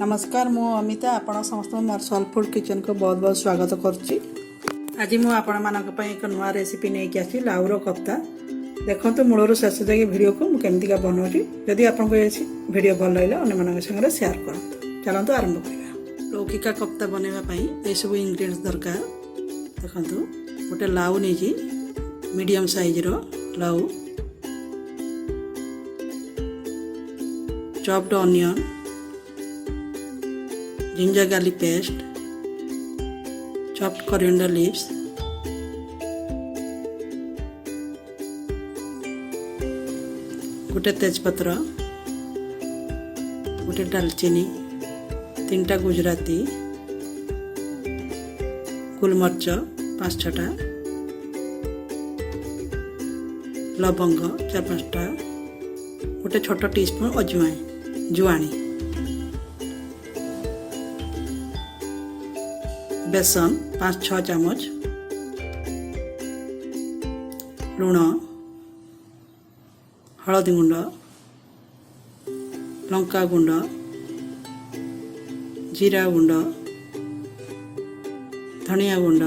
नमस्कार मु अमिता आपण समस्त मोर सोल फूड किचन को बहुत बहुत स्वागत करुच्ची। आज मुझे आपण मानक एक नुआ रेसिपी नहीं कि आसी लाउर कोफ्ता। देखो मूलर शेष जाए वीडियो को मुझे बनाऊँगी। जदि आपको ये वीडियो भल लगे अन्य संगे सेयार कर चलते आरंभ करवा। लौकी का कोफ्ता बनवाई ये सब इंग्रेडिएंट्स दरकार। देखो गोटे लाउ नहीं मीडियम साइज रो लाउ, chopped onion, ginger garlic paste, chopped coriander leaves, गोटे तेजपत्र, गोटे दालचीनी, 3टा गुजराती, गोलमर्च 5-6टा, लवंग 4-5टा, गोटे छोट टीस्पून अजवाइन जुआणी, बेसन 5-6 चामच, लुण, हलदी गुंड, लंका गुंड, जीरा गुंड, धनिया गुंड,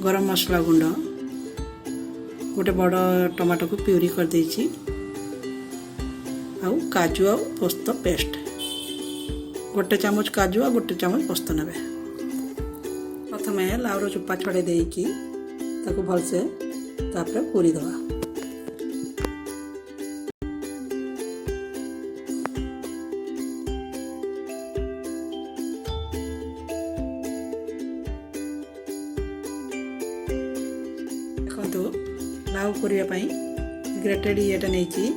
गरम मसला गुंड, गोटे बड़ टमाटो को प्यूरी कर देछि, आउ काजू आ पोस्त पेस्ट गोटे चामच काजू आ गोटे चामच पोस्त ने। प्रथम लाउर चोपा छड़े देकी भलसे पूरी दवा। देखो लाउ कोरिया पई ग्रेटेड येटा नहीं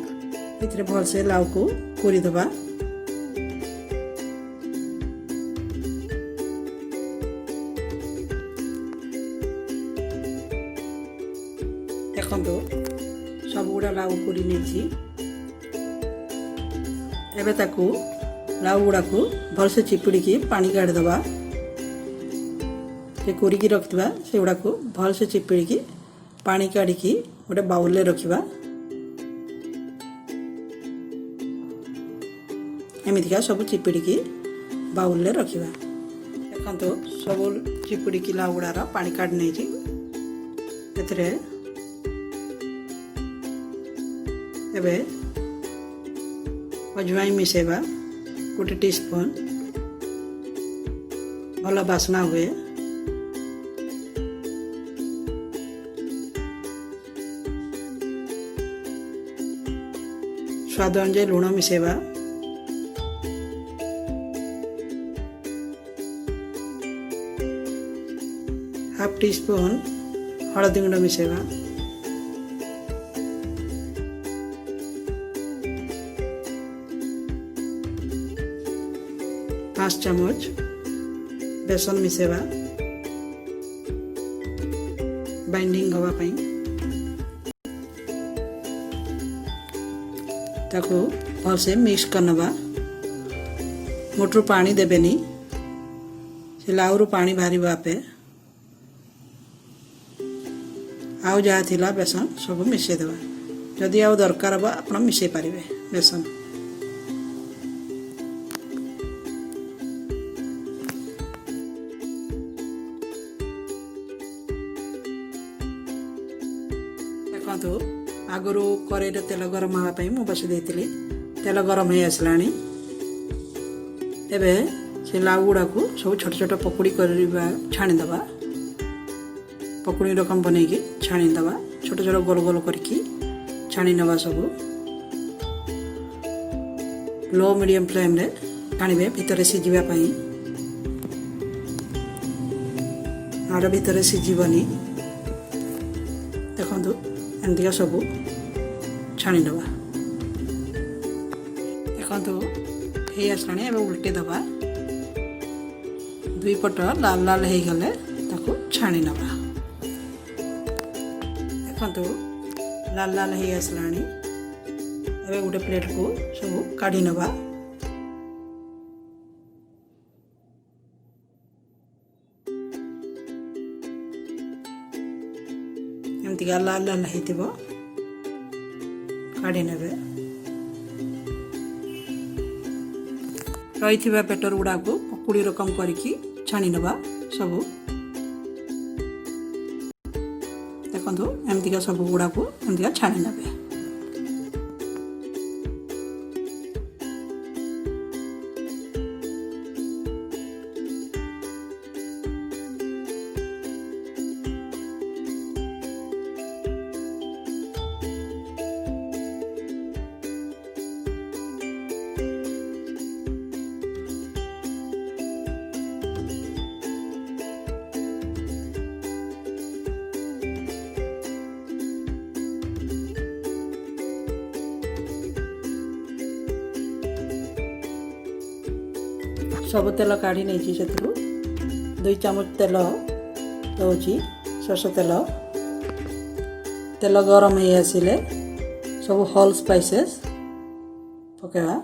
भलसे लाउ को कोरी दवा। देखो सब गुड़ा लाउ कोरी नहीं एबे ताकू लाउ गुड़ा को भलसे चिपुड़ी की पानी काढ़ीदवा। से कोरिकी रखिबा से गुड़ा को भलसे चिपुड़ी की पानी काढ़ी गोटे बाउल में रखिबा। एमतीका सब चिपुड़ी की बाउल में रखिबा। देखो सब चिपुड़ी की लाउ गुड़ार पानी काढ़ी नहीं एबे अजवाइन मिसेबा गोटे टीस्पून भल बासना हुए। स्वाद अनुसार लुण मिसेबा, हाफ टीस्पून हलदी गुंड मिसेबा, 5 चामच बेसन मिसेबा बाइंडिंग हवा पाई। ताको भलसे मिक्स करनबा। मोटरू पानी देबेनी से लाउरु पानी बाहरी आपे। आउ जहाँ थिला बेसन सब मिसई देबा। जदि आउ दरकार हबा आपण मिसई पारिबे बेसन। देखो आगु कड़े तेल गरम हाँपाई मुझे बसई देती। तेल गरम हो आसलानी। एबे से लाउ गुड़ा को सब छोट छोट पकुड़ी कर छाणीदबा। पकुड़ी रकम बनईकी छाणीदबा। छोट छोट गोल गोल करके छाणी नवा। सब लो मीडियम फ्लेम रे छाणीबे भितर सिझापी। आड़ भितर सिझबनी। देखो एमतीका सब छाणी नवा। देखो हे आसलानी। एबे उल्टी दबा। दुई पट लाल लाल हो गले ताको छाणी नवा। देखो लाल लाल हो आसलानी। एबे गोटे प्लेट को सब काढ़ी नवा। एमतीका लाल लाल हो काढ़ी ने। रही बेटर गुड़ा को पकुड़ी रकम करके छाणी नवा सबू देखो एमतीका सब गुड़ा को एमतीका छाणी नबे। सब तेल काढ़ी नहीं से 2 चामच तेल दौची सरस तेल तेल गरम हो आसिले सब होल स्पाइसेस पकेवा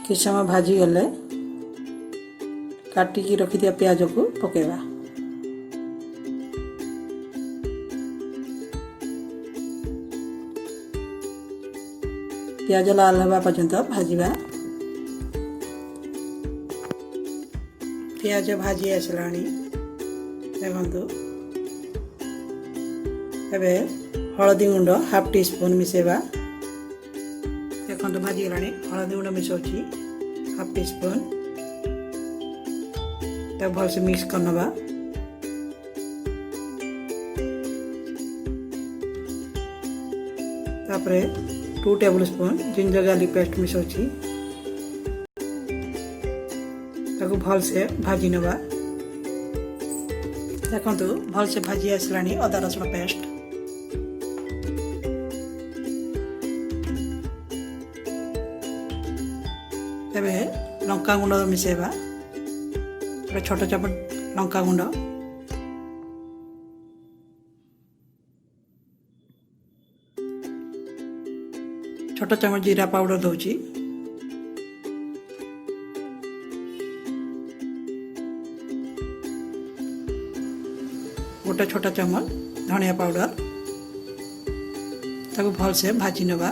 किछ समय भाजी गले काटिकी रखी दिया प्याज को पकेवा। प्याज लाल हवा पर्यंत भाजवा। प्याज भाजी आसला देखु एबे हलदी गुंड हाफ टी स्पून मिसेबा। देखो भाजी गला हलदी गुंड मिसाऊँगी हाफ टी स्पून भलसे मिक्स करनवा। तापरे 2 tablespoon ginger garlic paste मिसाऊँगी भलसे भाजी नवा। देखो भलसे भाजी आसला अदा रसुण पेस्ट एबे लंका गुंड मिसेबा छोट चामच लंका गुंड छोट चामच जीरा पाउडर दौची गोटे छोटा चामच धनिया पाउडर ताको भलसे भाजी नवा।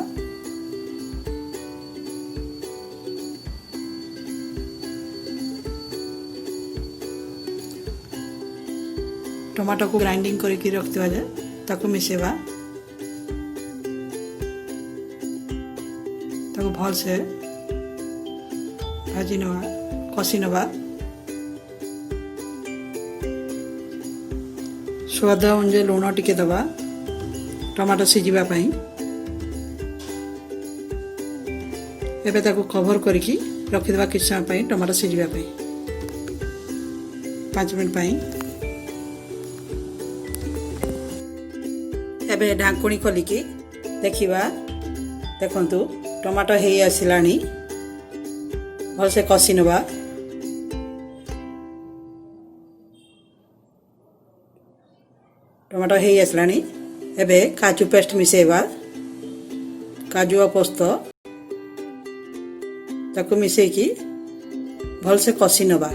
टमाटो को ग्राइंडिंग करके रखिवा जे ताको मिसेबा ताको भलसे भाजी नवा कषि नवा। स्वाद अनुसार लुण टिके दबा टमाटो सिझिबा पई। एबे ताको कवर करके रखिदबा किछ समय पई टमाटो सिझिबा पई 5 मिनट पई। एबे ढांकुणी खोलिकी देखिबा देखंतु टमाटो हेई आसिलानी भलसे कषि नवा। टमाटो हेई आसलानी एबे काजू पेस्ट मिसेबा। काजू और पोस्त ताको मिसेकी भलसे कषि नवा।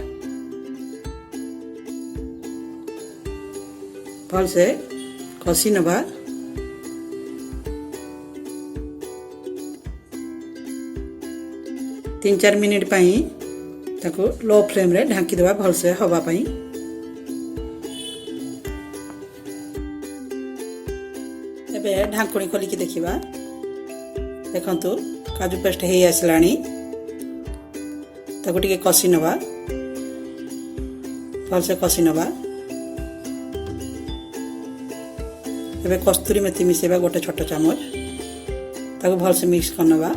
भलसे कषि नवा। तीन 4 मिनिट पई ताको लो फ्लेम रे ढांकी देबा भलसे हवा पई। एबे ढांकुणी खोलिकी देखिबा देखंतु काजू पेस्ट हेई आसलानी ताको टिके कषि नवा भलसे कषि नवा। एबे कस्तूरी मेथी मिसेबा गोटे छोट चामच ताको भलसे मिक्स करनवा।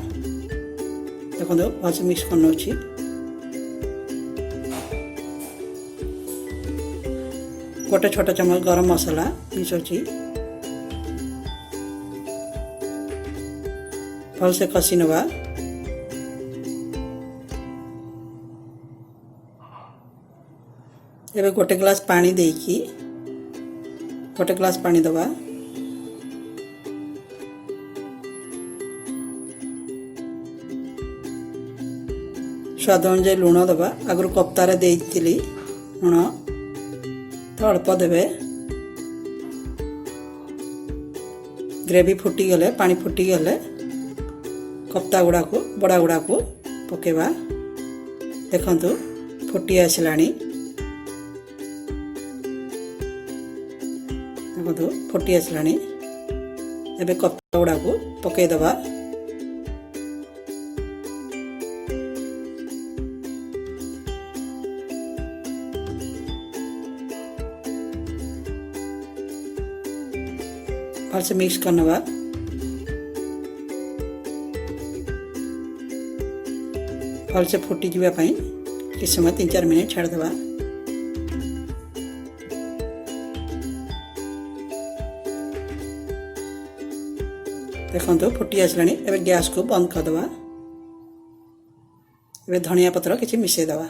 देखो भलसे मिक्स करनोछि। गोटे छोट चामच गरम मसला मिसाऊँगी भलसे कषि नवा। एबे गोटे ग्लास पानी देकी गोटे ग्लास पानी दबा। स्वाद अनुसार लुण दबा। आगु कप्तार देइथिली लुण तो अल्प देबे। ग्रेवी फुटी गले पानी फुटी गले कप्ता गुड़ा को बड़ा गुड़ा को पकेबा। देखंतु फुटी आसिलानी। देखंतु फुटी आसिलानी। एबे कप्ता गुड़ा को पके दबा। भलसे मिक्स करनबा। भलसे फुटी जावा पई किछ समय 3-4 मिनिट छाड़ देबा। देखंतु फुटी आसलानी। एबे गैस को बंद कर देबा। एबे धनिया पत्र किछि मिसे देबा।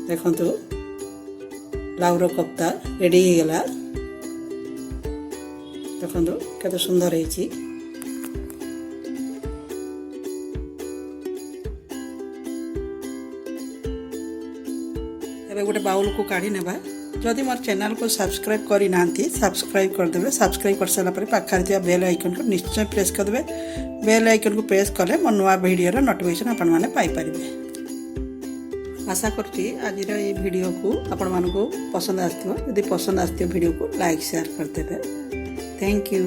देखंतु लाउर कप्ता रेडी हो गला। देखंतु केते सुंदर हेछि। एबे गोटे बाउल को काढी नेबा। जदि मोर चैनल को सब्सक्राइब करि नांती सब्सक्राइब कर देबे। सब्सक्राइब कर साला पर पाखर जे बेल आइकन को निश्चय प्रेस कर देबे। बेल आइकन को प्रेस कले मोर नवा वीडियो रो नोटिफिकेशन आपन माने पाई परिबे। आशा करछि आज ये वीडियो को आपण मानको पसंद आस्थिबो। यदि पसंद आस्थिबो वीडियो को लाइक शेयर कर देबे। Thank you.